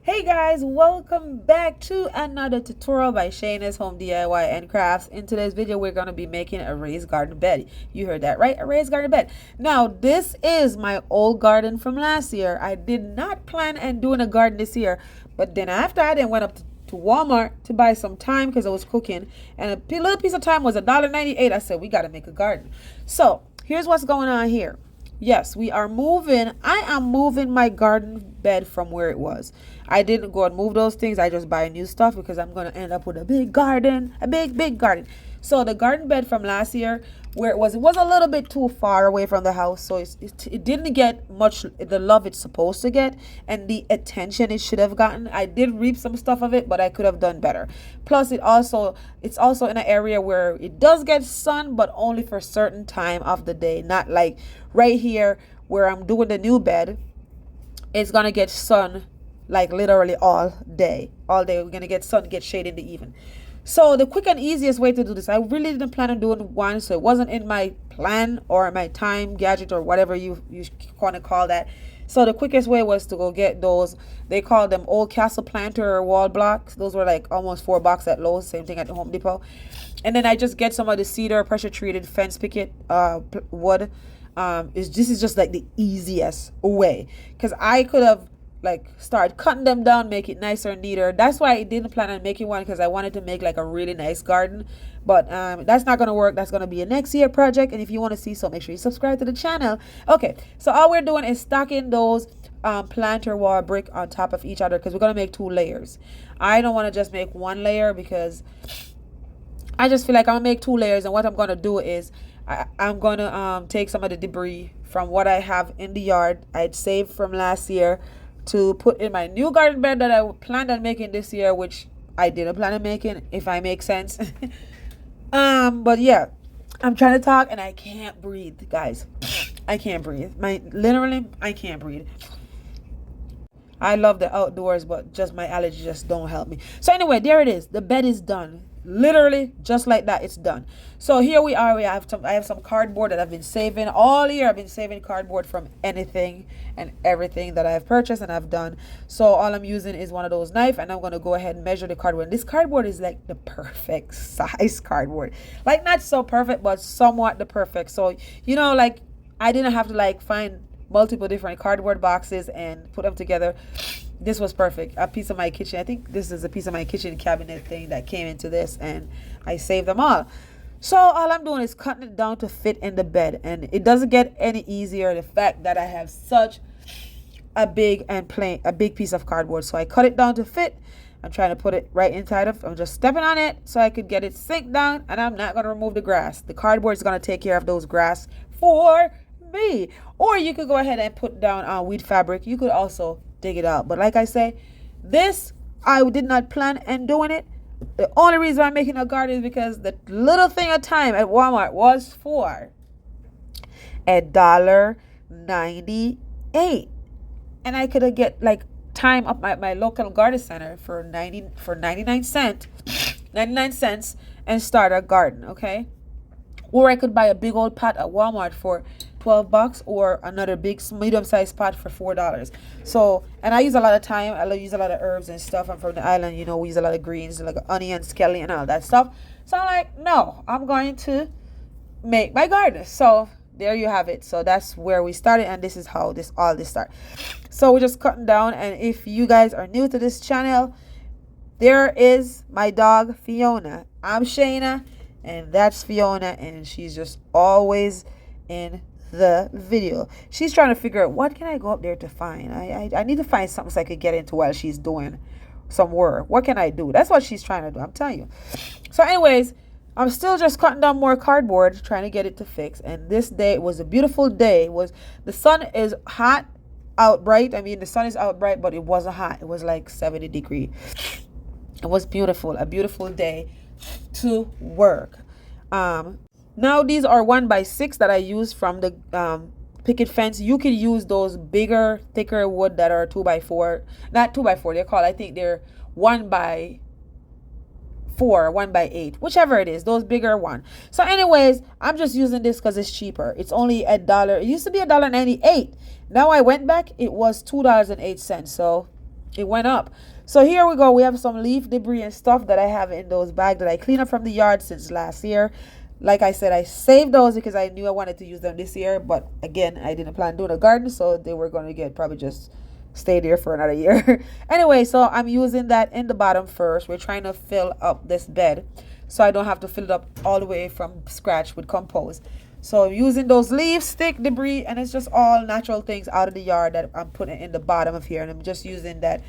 Hey guys, welcome back to another tutorial by Shana's Home DIY and Crafts. In today's video, we're going to be making a raised garden bed. You heard that right? A raised garden bed. Now, this is my old garden from last year. I did not plan on doing a garden this year, but then after I went up to Walmart to buy some thyme because I was cooking, and a little piece of thyme was $1.98. I said, we got to make a garden. So here's what's going on here. Yes, we are moving. I am moving my garden bed from where it was. I didn't go and move those things. I just buy new stuff because I'm going to end up with a big garden, a big garden. So the garden bed from last year, where it was a little bit too far away from the house. So it didn't get much the love it's supposed to get and the attention it should have gotten. I did reap some stuff of it, but I could have done better. Plus, it's also in an area where it does get sun, but only for a certain time of the day. Not like right here where I'm doing the new bed. It's going to get sun like literally all day. All day we're going to get sun, get shade in the evening. So the quick and easiest way to do this, I really didn't plan on doing one, so it wasn't in my plan or my time gadget or whatever you want to call that. So the quickest way was to go get those, they call them old castle planter wall blocks. Those were like almost $4 at Lowe's, same thing at the Home Depot. And then I just get some of the cedar pressure treated fence picket wood. This is just like the easiest way, because I could have like start cutting them down, make it nicer and neater. That's why I didn't plan on making one, because I wanted to make like a really nice garden, but that's not going to work. That's going to be a next year project, and if you want to see, so make sure you subscribe to the channel. Okay, so all we're doing is stacking those planter wall brick on top of each other, because we're going to make 2 layers. I don't want to just make 1 layer, because I just feel like I'm gonna make 2 layers, and what I'm going to do is I'm going to take some of the debris from what I have in the yard I'd saved from last year to put in my new garden bed that I planned on making this year, which I didn't plan on making, if I make sense. But yeah, I'm trying to talk and I can't breathe, guys. I can't breathe. I can't breathe. I love the outdoors, but just my allergies just don't help me. So anyway, there it is. The bed is done. Literally just like that, it's done. So here we are. I have some cardboard that I've been saving all year. I've been saving cardboard from anything and everything that I've purchased and I've done. So all I'm using is one of those knives, and I'm going to go ahead and measure the cardboard. And this cardboard is like the perfect size cardboard. Like not so perfect, but somewhat the perfect. So, you know, like I didn't have to like find multiple different cardboard boxes and put them together. This was perfect. A piece of my kitchen, I think this is a piece of my kitchen cabinet thing that came into this, and I saved them all. So all I'm doing is cutting it down to fit in the bed, and it doesn't get any easier, the fact that I have such a big piece of cardboard. So I cut it down to fit. I'm trying to put it right inside of, I'm just stepping on it so I could get it sink down, and I'm not going to remove the grass. The cardboard is going to take care of those grass for me. Or you could go ahead and put down weed fabric. You could also dig it out, but like I say, this I did not plan on doing it. The only reason I'm making a garden is because the little thing of thyme at Walmart was for $1.98, and I could have get like thyme up at my local garden center for 99 cents and start a garden. Okay, or I could buy a big old pot at Walmart for $12, or another big medium-sized pot for $4. So, and I use a lot of thyme. I use a lot of herbs and stuff. I'm from the island, you know, we use a lot of greens like onion, scallion, and all that stuff. So I'm like, no, I'm going to make my garden. So there you have it. So that's where we started, and this is how all this started. So we're just cutting down, and if you guys are new to this channel, there is my dog Fiona. I'm Shana, and that's Fiona, and she's just always in the video. She's trying to figure out, what can I go up there to find? I need to find something so I could get into while she's doing some work. What can I do? That's what she's trying to do, I'm telling you. So anyways, I'm still just cutting down more cardboard, trying to get it to fix. And this day, it was a beautiful day. The sun is hot out bright. I mean, the sun is out bright, but it wasn't hot. It was like 70 degrees. It was beautiful, a beautiful day to work. Now these are 1x6 that I used from the picket fence. You could use those bigger, thicker wood that are 2x4. Not 2x4, they're called, I think they're 1x4, 1x8, whichever it is, those bigger one. So anyways, I'm just using this because it's cheaper. It's only $1. It used to be $1.98. Now I went back, it was $2.08. So it went up. So here we go. We have some leaf debris and stuff that I have in those bags that I cleaned up from the yard since last year. Like I said, I saved those because I knew I wanted to use them this year. But again, I didn't plan on doing a garden, so they were going to get probably just stay there for another year. Anyway, so I'm using that in the bottom first. We're trying to fill up this bed so I don't have to fill it up all the way from scratch with compost. So I'm using those leaves, stick, debris, and it's just all natural things out of the yard that I'm putting in the bottom of here. And I'm just using that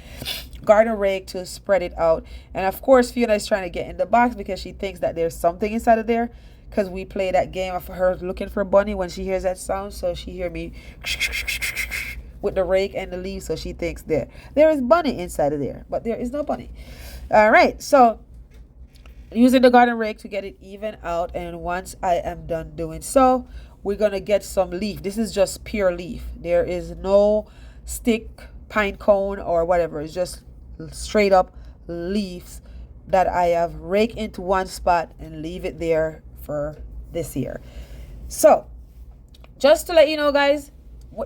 garden rake to spread it out. And of course, Fiona is trying to get in the box because she thinks that there's something inside of there. Because we play that game of her looking for bunny when she hears that sound. So she hear me with the rake and the leaves. So she thinks there is bunny inside of there. But there is no bunny. All right. So using the garden rake to get it even out, and once I am done doing so, we're gonna get some leaf. This is just pure leaf. There is no stick, pine cone, or whatever. It's just straight up leaves that I have raked into one spot and leave it there for this year. So just to let you know, guys,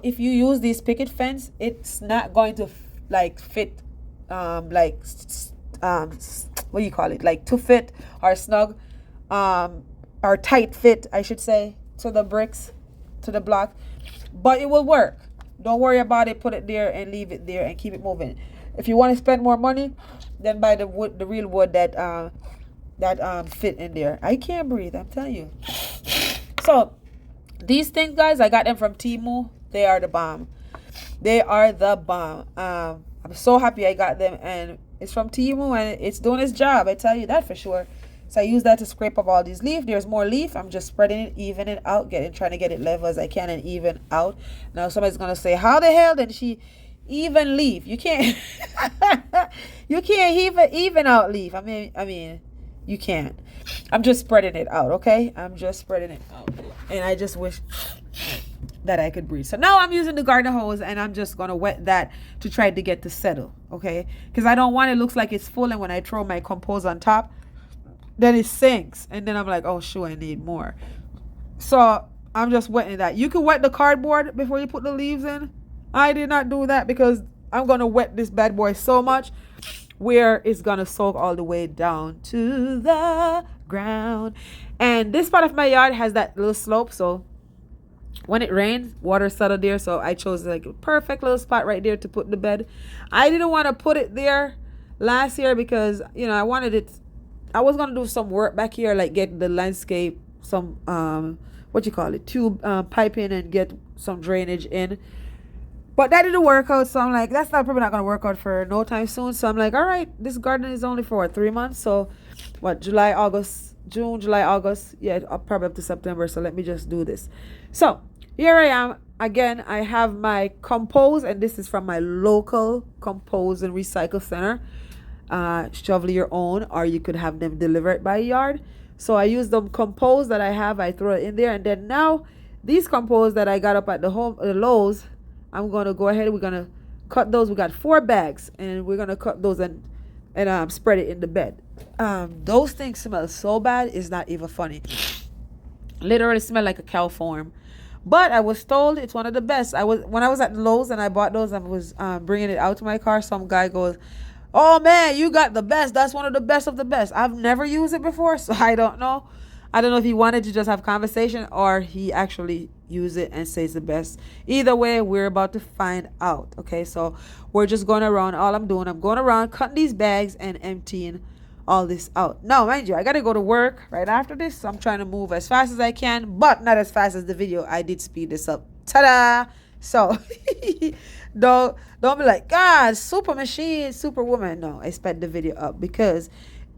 if you use this picket fence, it's not going to like fit what do you call it, like to fit or snug or tight fit, I should say, to the bricks, to the block, but it will work. Don't worry about it. Put it there and leave it there and keep it moving. If you want to spend more money, then buy the wood, the real wood that fit in there. I can't breathe, I'm telling you. So these things, guys, I got them from Temu. They are the bomb. They are the bomb. I'm so happy I got them, and it's from Temu and it's doing its job. I tell you that for sure. So I use that to scrape up all these leaves. There's more leaf. I'm just spreading it, even it out, trying to get it level as I can and even out. Now somebody's gonna say, how the hell did she even leaf? You can't you can't even out leaf. I mean you can't. I'm just spreading it out, okay? I'm just spreading it out. And I just wish that I could breathe. So now I'm using the garden hose and I'm just gonna wet that to try to get to settle, okay? Because I don't want it looks like it's full, and when I throw my compost on top, then it sinks, and then I'm like, oh shoot, I need more. So I'm just wetting that. You can wet the cardboard before you put the leaves in. I did not do that because I'm gonna wet this bad boy so much where it's gonna soak all the way down to the ground. And this part of my yard has that little slope, so when it rains, water settled there. So I chose like a perfect little spot right there to put the bed. I didn't want to put it there last year because, you know, I was gonna do some work back here, like get the landscape, some tube piping, and get some drainage in. But that didn't work out, so I'm like, that's probably not gonna work out for no time soon. So I'm like, all right, this garden is only for 3 months. So June, July, August, yeah, probably up to September. So let me just do this. So here I am again. I have my compost, and this is from my local compost and recycle center. Shovel your own, or you could have them delivered by yard. So I use the compost that I have, I throw it in there, and then now these compost that I got up at the Lowe's, I'm gonna go ahead, we're gonna cut those. We got 4 bags, and we're gonna cut those and spread it in the bed. Those things smell so bad, it's not even funny. Literally smell like a cow farm. But I was told it's one of the best. When I was at the Lowe's and I bought those, I was bringing it out to my car. Some guy goes, oh man, you got the best. That's one of the best of the best. I've never used it before, so I don't know. I don't know if he wanted to just have conversation or he actually used it and says the best. Either way, we're about to find out. Okay, so we're just going around. All I'm doing, I'm going around cutting these bags and emptying all this out. Now, mind you, I got to go to work right after this, so I'm trying to move as fast as I can, but not as fast as the video. I did speed this up. Ta-da! So don't be like, God, super machine, super woman. No, I sped the video up because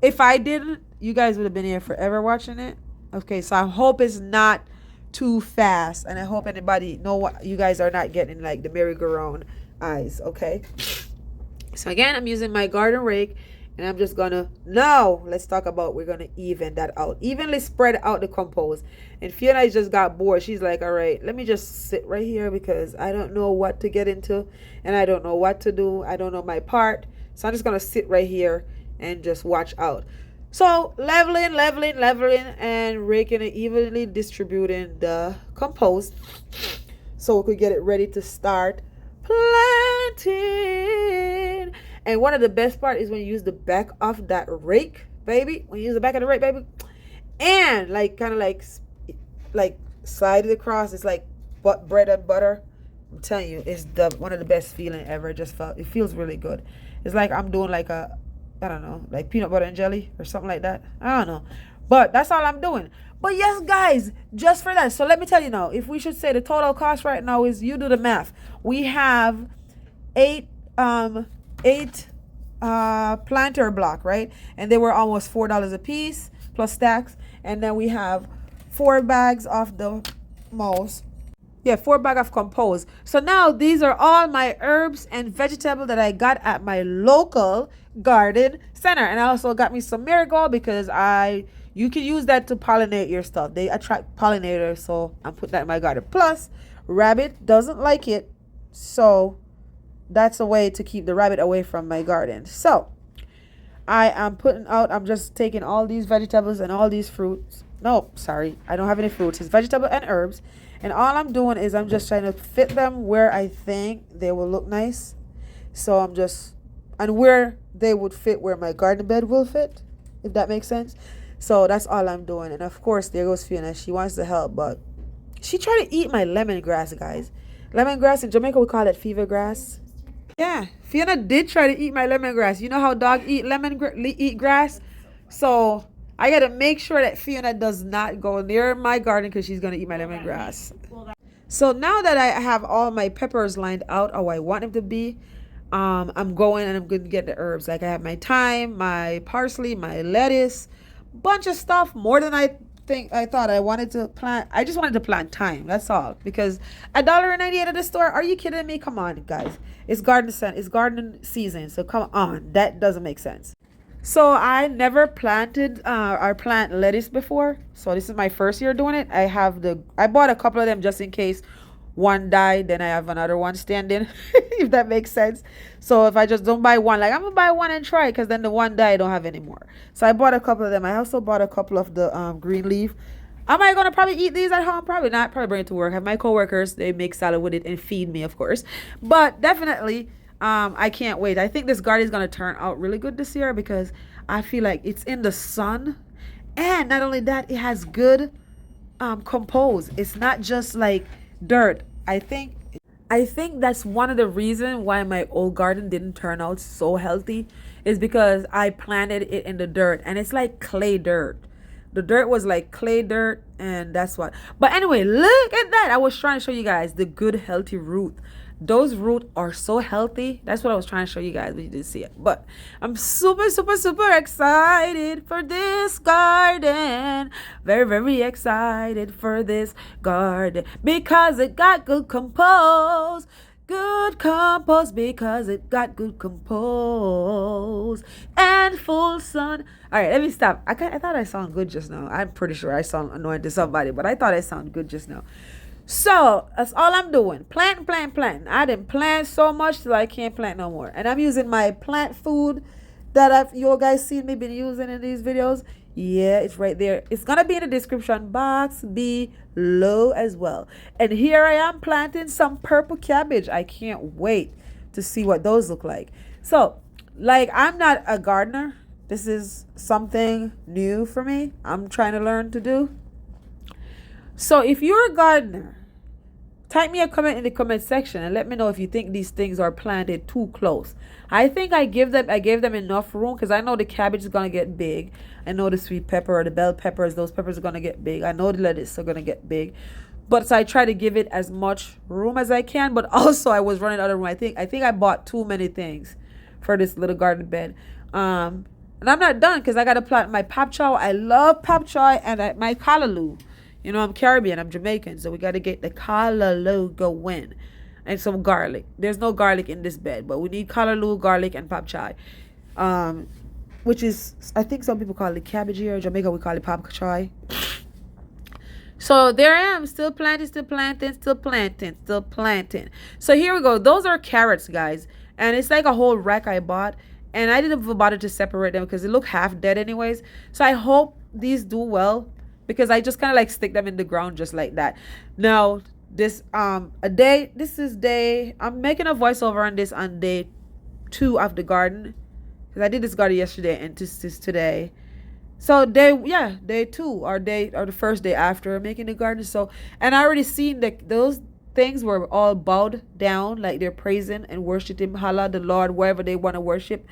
if I didn't, you guys would have been here forever watching it. Okay, so I hope it's not too fast, and I hope anybody know what you guys are not getting like the merry-go-round eyes. Okay, so again, I'm using my garden rake, and I'm just gonna, now let's talk about, we're gonna even that out, evenly spread out the compost. And Fiona just got bored. She's like, all right, let me just sit right here because I don't know what to get into and I don't know what to do. I don't know my part, so I'm just gonna sit right here and just watch out. So leveling and raking and evenly distributing the compost so we could get it ready to start planting. And one of the best part is when you use the back of that rake, baby. When you use the back of the rake, baby, and like kind of like slide it across. It's like bread and butter. I'm telling you, it's one of the best feeling ever. It feels really good. It's like I'm doing like a, I don't know, like peanut butter and jelly or something like that. I don't know, but that's all I'm doing. But yes, guys, just for that. So let me tell you now, if we should say the total cost right now is, you do the math. We have eight planter block, right? And they were almost $4 a piece plus tax. And then we have 4 bags of the moss. Yeah, 4 bags of compost. So now these are all my herbs and vegetables that I got at my local garden center. And I also got me some marigold because you can use that to pollinate your stuff. They attract pollinators, so I'm putting that in my garden. Plus, rabbit doesn't like it, so that's a way to keep the rabbit away from my garden. So I'm just taking all these vegetables and all these fruits. No, sorry, I don't have any fruits. It's vegetable and herbs. And all I'm doing is I'm just trying to fit them where I think they will look nice. So and where they would fit where my garden bed will fit, if that makes sense. So that's all I'm doing. And of course, there goes Fiona. She wants to help, but she tried to eat my lemongrass, guys. Lemongrass in Jamaica, we call it fever grass. Yeah, Fiona did try to eat my lemongrass. You know how dogs eat grass? So I got to make sure that Fiona does not go near my garden because she's going to eat my lemongrass. So now that I have all my peppers lined out how I want them to be, I'm going and I'm going to get the herbs. Like I have my thyme, my parsley, my lettuce, bunch of stuff, more than I thought I wanted to plant. I just wanted to plant thyme, that's all, because $1.98 at the store, are you kidding me? Come on, guys, it's garden season, so come on, that doesn't make sense. So I never planted or plant lettuce before, so this is my first year doing it. I bought a couple of them just in case one died, then I have another one standing, if that makes sense. So if I just don't buy one, like I'm gonna buy one and try it, because then the one died, I don't have any more. So I bought a couple of them. I also bought a couple of the green leaf. Am I gonna probably eat these at home? Probably not. Probably bring it to work. Have my coworkers, they make salad with it and feed me, of course. But definitely, I can't wait. I think this garden is gonna turn out really good this year because I feel like it's in the sun, and not only that, it has good compost. It's not just like dirt. I think that's one of the reasons why my old garden didn't turn out so healthy, is because I planted it in the dirt, and it's like clay dirt. The dirt was like clay dirt, and that's what. But anyway, look at that. I was trying to show you guys the good healthy root. Those roots are so healthy. That's what I was trying to show you guys, but you didn't see it. But I'm super, super, super excited for this garden. Very, very excited for this garden because it got good compost. Good compost because it got good compost and full sun. All right, let me stop. I thought I sounded good just now. I'm pretty sure I sound annoying to somebody, but I thought I sounded good just now. So that's all I'm doing. Planting. I didn't plant so much till I can't plant no more. And I'm using my plant food that you guys seen me been using in these videos. Yeah, it's right there. It's gonna be in the description box below as well. And here I am planting some purple cabbage. I can't wait to see what those look like. So, like, I'm not a gardener. This is something new for me. I'm trying to learn to do. So if you're a gardener, type me a comment in the comment section and let me know if you think these things are planted too close. I think I gave them enough room, because I know the cabbage is gonna get big. I know the sweet pepper or the bell peppers, those peppers are gonna get big. I know the lettuce are gonna get big. But so I try to give it as much room as I can. But also I was running out of room. I think I bought too many things for this little garden bed. And I'm not done, because I gotta plant my pop choy. I love pop choy, and my callaloo. You know, I'm Caribbean, I'm Jamaican, so we got to get the callaloo going. And some garlic. There's no garlic in this bed, but we need callaloo, garlic, and pop chai. Which is, I think some people call it cabbage here. In Jamaica, we call it pop chai. So there I am, still planting. So here we go. Those are carrots, guys. And it's like a whole rack I bought. And I didn't even bother to separate them because they look half dead anyways. So I hope these do well, because I just kind of like stick them in the ground just like that. Now, this I'm making a voiceover on this on day 2 of the garden. Because I did this garden yesterday and this is today. So day 2 or the first day after making the garden. So, and I already seen that those things were all bowed down, like they're praising and worshiping Allah, the Lord, wherever they want to worship.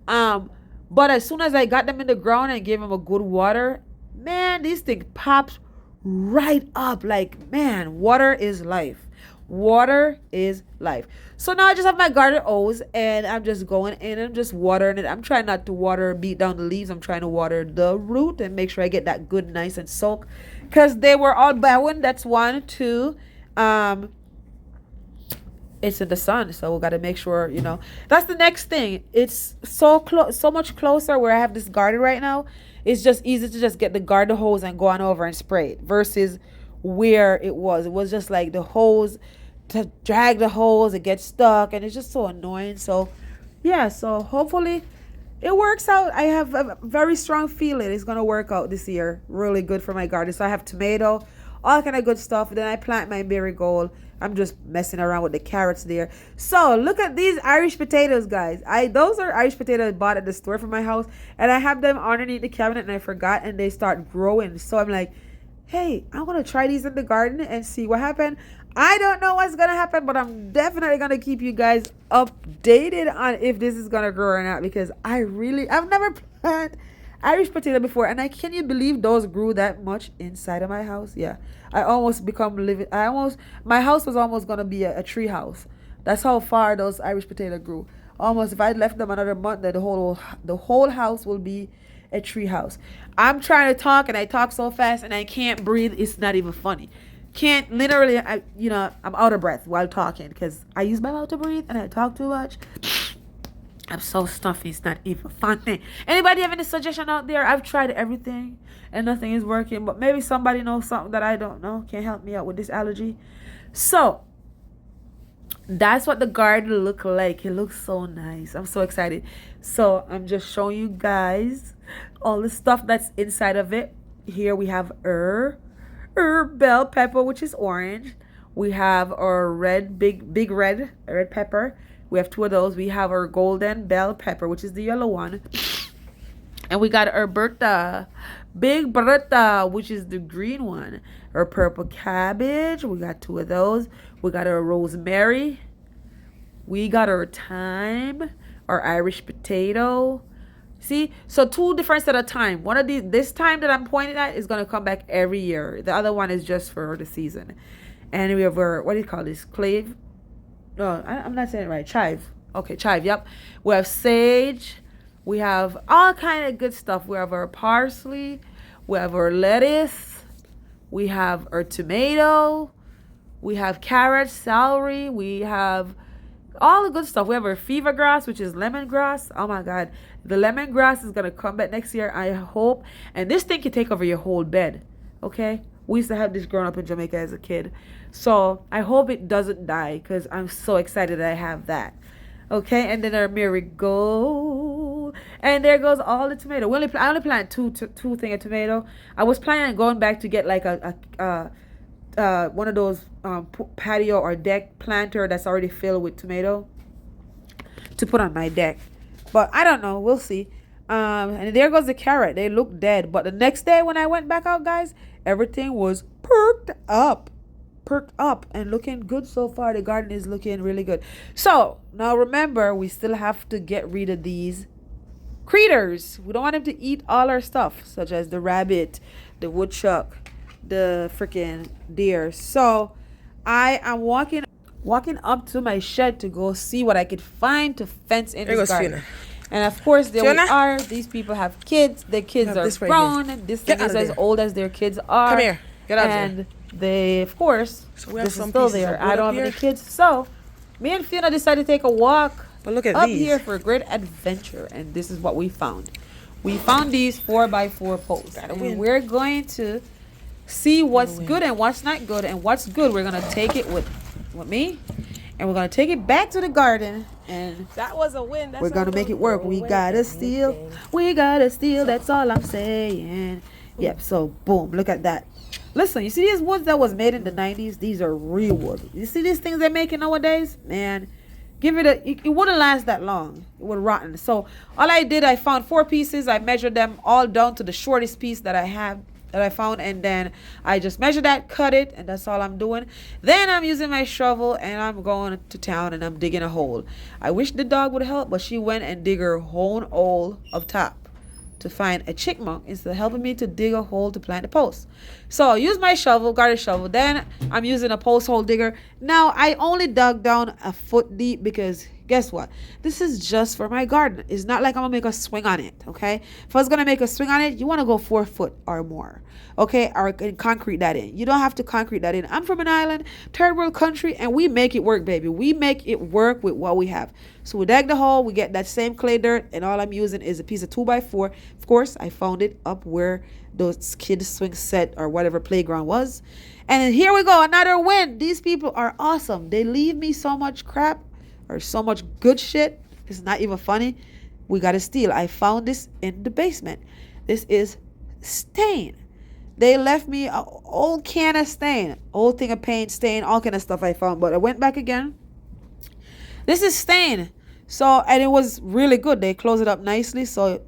But as soon as I got them in the ground and gave them a good water, man, these things popped right up. Like, man, water is life. Water is life. So now I just have my garden hose and I'm just going in and just watering it. I'm trying not to beat down the leaves. I'm trying to water the root and make sure I get that good, nice and soak. Because they were all bowing. That's 1, 2. It's in the sun, so we got to make sure, that's the next thing. It's so much closer where I have this garden right now. It's just easy to just get the garden hose and go on over and spray it versus where it was just like the hose, to drag the hose, it gets stuck and it's just so annoying. So yeah, so hopefully it works out. I have a very strong feeling it's gonna work out this year. Really good for my garden. So I have tomato, all kind of good stuff. Then I plant my marigold. I'm just messing around with the carrots there. So look at these Irish potatoes, guys. Those are Irish potatoes I bought at the store from my house, and I have them underneath the cabinet and I forgot, and they start growing. So I'm like, hey, I'm gonna try these in the garden and see what happens. I don't know what's gonna happen, but I'm definitely gonna keep you guys updated on if this is gonna grow or not, because I've never planted Irish potato before, and can you believe those grew that much inside of my house? Yeah, my house was almost gonna be a tree house. That's how far those Irish potato grew. Almost, if I left them another month, the whole house will be a tree house. I'm trying to talk and I talk so fast and I can't breathe. It's not even funny. Can't literally. I'm out of breath while talking because I use my mouth to breathe and I talk too much. I'm so stuffy. It's not even funny. Anybody have any suggestion out there? I've tried everything and nothing is working. But maybe somebody knows something that I don't know. Can help me out with this allergy. So that's what the garden look like. It looks so nice. I'm so excited. So I'm just showing you guys all the stuff that's inside of it. Here we have bell pepper, which is orange. We have our big red pepper. We have 2 of those. We have our golden bell pepper, which is the yellow one. And we got our big Bertha, which is the green one. Our purple cabbage. We got 2 of those. We got our rosemary. We got our thyme, our Irish potato. See? So 2 different set of thyme. One of this thyme that I'm pointing at is going to come back every year. The other one is just for the season. And we have our, what do you call this? Clave? No, I'm not saying it right. Chive. Okay, chive, yep. We have sage. We have all kind of good stuff. We have our parsley. We have our lettuce. We have our tomato. We have carrots, celery. We have all the good stuff. We have our fever grass, which is lemongrass. Oh my God. The lemongrass is going to come back next year, I hope. And this thing can take over your whole bed. Okay? We used to have this growing up in Jamaica as a kid. So I hope it doesn't die because I'm so excited that I have that. Okay, and then our marigold. And there goes all the tomato. I only planted two thing of tomato. I was planning on going back to get like a one of those patio or deck planter that's already filled with tomato to put on my deck. But I don't know. We'll see. And there goes the carrot. They look dead. But the next day when I went back out, guys, everything was perked up and looking good so far. The garden is looking really good. So now remember, we still have to get rid of these critters. We don't want them to eat all our stuff, such as the rabbit, the woodchuck, the freaking deer. So I am walking up to my shed to go see what I could find to fence in this garden. Fiona. And of course, there we are. These people have kids. Their kids are grown. And this thing is as old as their kids are. Come here. Get out and there. They, of course, this is still there. I don't have any kids. So me and Fiona decided to take a walk up here for a great adventure. And this is what we found. We found these 4x4 posts. And we're going to see what's good and what's not good. And what's good, we're going to take it with me. And we're going to take it back to the garden. And that was a win. We're going to make it work. We got to steal. We got to steal. That's all I'm saying. Yep. So, boom. Look at that. Listen, you see these woods that was made in the 90s? These are real wood. You see these things they're making nowadays? Man, Give it it wouldn't last that long. It would rotten. So all I did, I found 4 pieces. I measured them all down to the shortest piece that I found, and then I just measure that, cut it, and that's all I'm doing. Then I'm using my shovel and I'm going to town and I'm digging a hole. I wish the dog would help, but she went and dig her own hole up top to find a chipmunk instead of helping me to dig a hole to plant a post. So I use my shovel, garden shovel. Then I'm using a post hole digger. Now I only dug down a foot deep because guess what? This is just for my garden. It's not like I'm gonna make a swing on it, okay? If I was gonna make a swing on it, you wanna go 4 foot or more, okay? Or concrete that in. You don't have to concrete that in. I'm from an island, third world country, and we make it work, baby. We make it work with what we have. So we dig the hole, we get that same clay dirt, and all I'm using is a piece of 2x4. Of course, I found it up where those kids swing set or whatever playground was. And then here we go, another win. These people are awesome. They leave me so much crap or so much good shit. It's not even funny. We got to steal. I found this in the basement. This is stain. They left me an old can of stain, old thing of paint, stain, all kind of stuff I found. But I went back again. This is stain. So, and it was really good. They closed it up nicely, so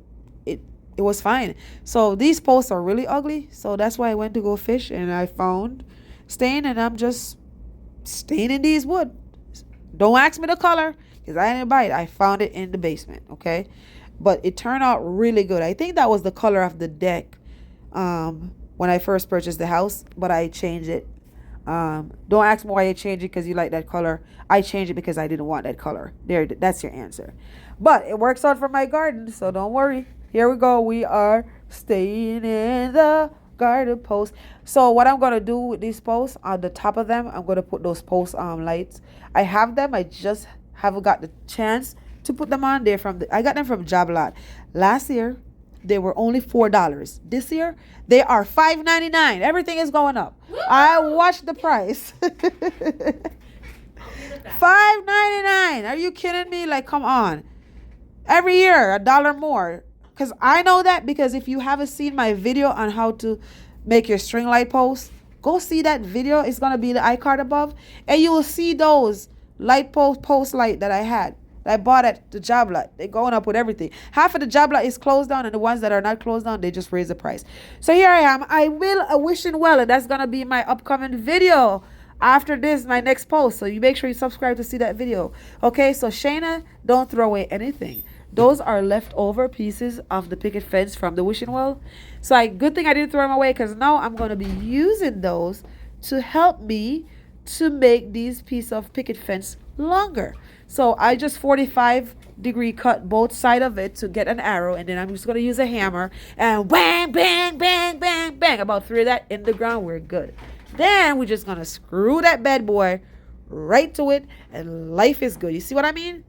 it was fine. So these posts are really ugly. So that's why I went to go fish and I found stain, and I'm just staining these wood. Don't ask me the color because I didn't buy it. I found it in the basement, okay? But it turned out really good. I think that was the color of the deck when I first purchased the house, but I changed it. Don't ask me why I changed it because you like that color. I changed it because I didn't want that color. There, that's your answer. But it works out for my garden, so don't worry. Here we go. We are staying in the garden post. So what I'm gonna do with these posts, on the top of them, I'm gonna put those post lights. I have them. I just haven't got the chance to put them on. I got them from Job Lot. Last year they were only $4. This year they are $5.99. Everything is going up. Woo! I watched the price. $5.99. Are you kidding me? Like, come on. Every year $1 more. Because I know that, because if you haven't seen my video on how to make your string light post, go see that video. It's going to be the iCard above. And you will see those light post light that I had. That I bought at the Job Lot. They're going up with everything. Half of the Job Lot is closed down, and the ones that are not closed down, they just raise the price. So here I am. I will wishing well, and that's going to be my upcoming video. After this, my next post. So you make sure you subscribe to see that video. Okay, so Shana, don't throw away anything. Those are leftover pieces of the picket fence from the wishing well. So good thing I didn't throw them away, because now I'm going to be using those to help me to make these pieces of picket fence longer. So I just 45-degree cut both sides of it to get an arrow, and then I'm just going to use a hammer and bang, bang, bang, bang, bang. About 3 of that in the ground. We're good. Then we're just going to screw that bad boy right to it, and life is good. You see what I mean?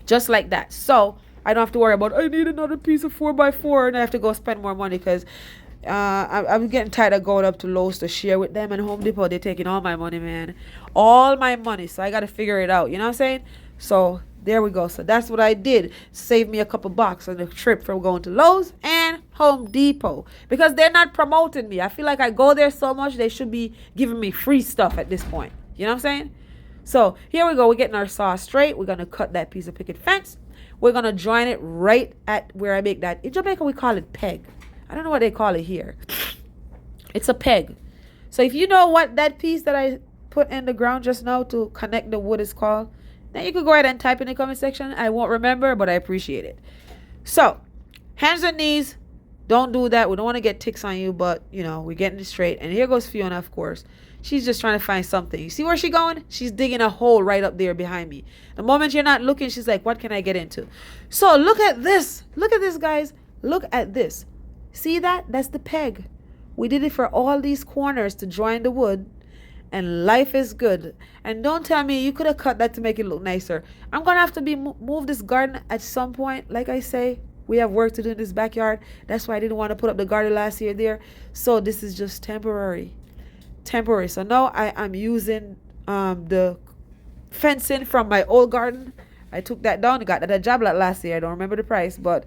Just like that. So I don't have to worry about, I need another piece of 4x4 and I have to go spend more money, because I'm getting tired of going up to Lowe's to share with them, and Home Depot, they're taking all my money, man. All my money. So I got to figure it out. You know what I'm saying? So there we go. So that's what I did. Save me a couple bucks on the trip from going to Lowe's and Home Depot, because they're not promoting me. I feel like I go there so much, they should be giving me free stuff at this point. You know what I'm saying? So here we go. We're getting our saw straight. We're going to cut that piece of picket fence. We're going to join it right at where I make that. In Jamaica, we call it peg. I don't know what they call it here. It's a peg. So if you know what that piece that I put in the ground just now to connect the wood is called, then you can go ahead and type in the comment section. I won't remember, but I appreciate it. So hands and knees. Don't do that. We don't want to get ticks on you, but, you know, we're getting it straight. And here goes Fiona, of course. She's just trying to find something. You see where she's going? She's digging a hole right up there behind me. The moment you're not looking, she's like, what can I get into? So look at this. Look at this, guys. Look at this. See that? That's the peg. We did it for all these corners to join the wood. And life is good. And don't tell me you could have cut that to make it look nicer. I'm going to have to move this garden at some point. Like I say, we have work to do in this backyard. That's why I didn't want to put up the garden last year there. So this is just temporary. So now I'm using the fencing from my old garden. I took that down. I got that at Job Lot last year. I don't remember the price, but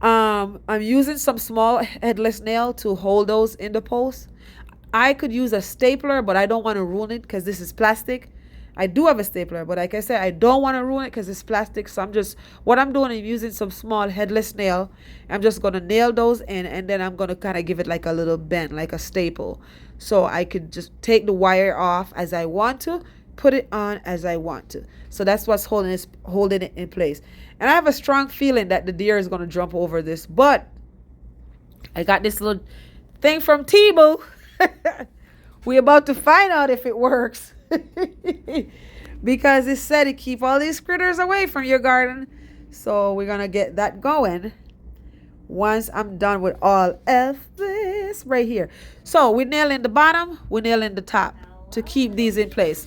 I'm using some small headless nail to hold those in the post. I could use a stapler, but I don't want to ruin it because this is plastic. I do have a stapler, but like I said, I don't want to ruin it because it's plastic. So what I'm doing, I'm using some small headless nail. I'm just going to nail those in, and then I'm going to kind of give it like a little bend, like a staple. So I could just take the wire off as I want to, put it on as I want to. So that's what's holding it in place. And I have a strong feeling that the deer is going to jump over this, but I got this little thing from Temu. We're about to find out if it works. Because it said to keep all these critters away from your garden. So we're going to get that going once I'm done with all of this right here. So we're nailing the bottom, we're nailing the top to keep these in place.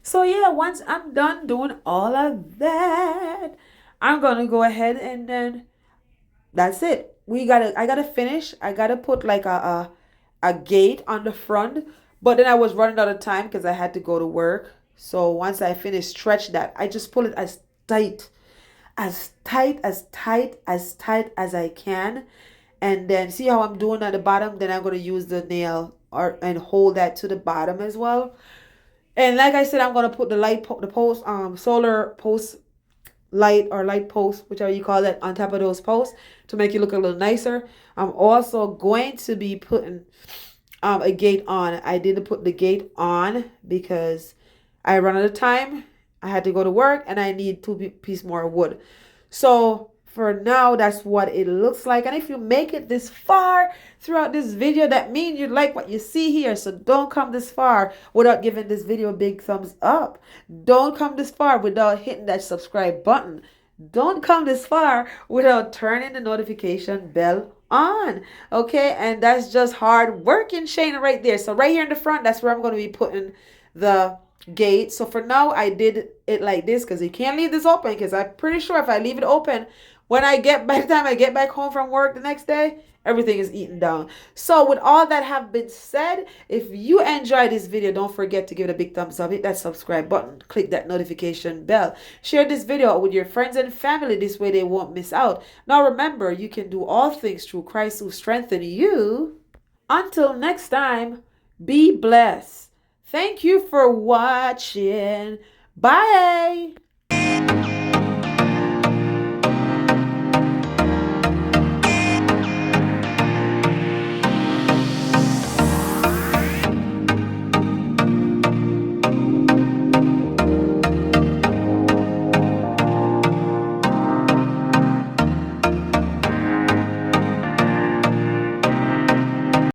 So yeah, once I'm done doing all of that, I'm going to go ahead and then that's it. I gotta finish. I gotta put like a gate on the front. But then I was running out of time because I had to go to work. So once I finish stretch that, I just pull it as tight, as tight, as tight, as tight as I can. And then see how I'm doing at the bottom? Then I'm gonna use the nail and hold that to the bottom as well. And like I said, I'm gonna put the post, solar post light or light post, whichever you call it, on top of those posts to make it look a little nicer. I'm also going to be putting a gate on. I didn't put the gate on because I ran out of time. I had to go to work and I need 2 pieces more wood. So for now, that's what it looks like. And if you make it this far throughout this video, that means you like what you see here. So don't come this far without giving this video a big thumbs up. Don't come this far without hitting that subscribe button. Don't come this far without turning the notification bell on. Okay, and that's just hard working Shana right there. So right here in the front, that's where I'm going to be putting the gate. So for now, I did it like this because you can't leave this open, because I'm pretty sure if I leave it open, by the time I get back home from work the next day, everything is eaten down. So with all that have been said, if you enjoyed this video, don't forget to give it a big thumbs up, hit that subscribe button, click that notification bell, share this video with your friends and family, this way they won't miss out. Now remember, you can do all things through Christ who strengthens you. Until next time, be blessed. Thank you for watching. Bye.